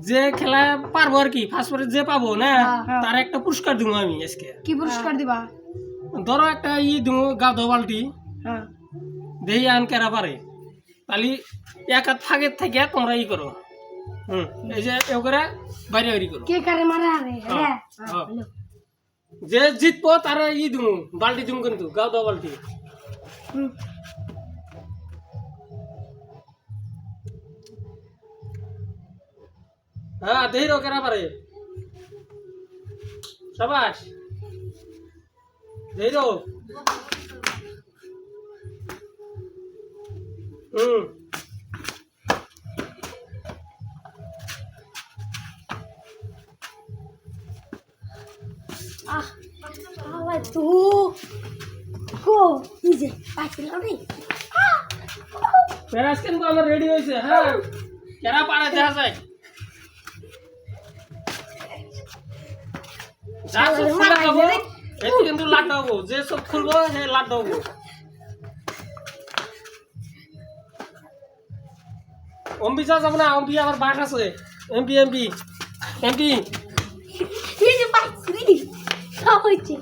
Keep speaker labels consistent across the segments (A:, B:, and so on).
A: যে খেলা পারবো আর কি ফার্স্ট পরে যে পাবো না তার একটা পুরস্কার দিব আমি আজকে।
B: কি পুরস্কার দিবা?
A: ধরো একটা দিব গাধো বালতি,
B: হ্যাঁ
A: দেই আন কেরা পারে তাহলে এক হাত ফাঁকের থেকে তোমরা করো। এই যে এ করে বাইরে বাইরে করো।
B: কে কারে মারে আরে হ্যাঁ
A: যে জিতবো তারা দিব বালতি দিব কিন্তু গাধো বালতি। হ্যাঁ দেই রো কেরা পারে শাবাশ দেই রো।
B: আহ আওয়াজ তো কো নিজে পাইছিল রে
A: প্যারাস কিন্তু আমার রেডি হয়েছে। হ্যাঁ কেরা পারে দেখা যায়। যা সব খুলে যাবো এতে কিন্তু লাট হবো, যে সব খুলবো সে লাট হবো। অম্বি যা যাবো না, অম্বি আমার বাস আছে। এমপি এমপি এমপি
B: এই যে পাইছি সব হইছে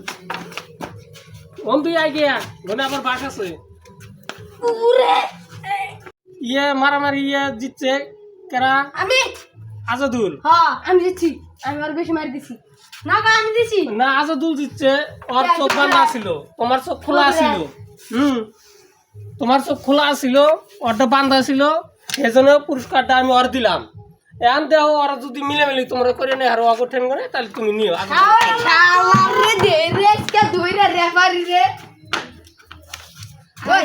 A: অম্বি আই গিয়া মানে আমার বাস আছে।
B: পুরে
A: ইয়ে মারামারি ইয়ে জিতছে কেরা?
B: আমি
A: আজাদুল।
B: হ্যাঁ আমি দিছি, আমি আর বেশি মার দিছি না গো আমি দিছি
A: না আজাদুল জিতছে, ওর চোখ বান্ধা ছিল, তোমার চোখ খোলা ছিল। তোমার চোখ খোলা ছিল, ওরটা বান্ধা ছিল, সেজন্য পুরস্কারটা আমি ওর দিলাম। এখন দেহ ওরা যদি মিলেমিলি তোমরা করে নেই আর অগর ঠেন করে তাহলে তুমি নিও।
B: রে দে রে কে ধইরা রেফারি রে ওই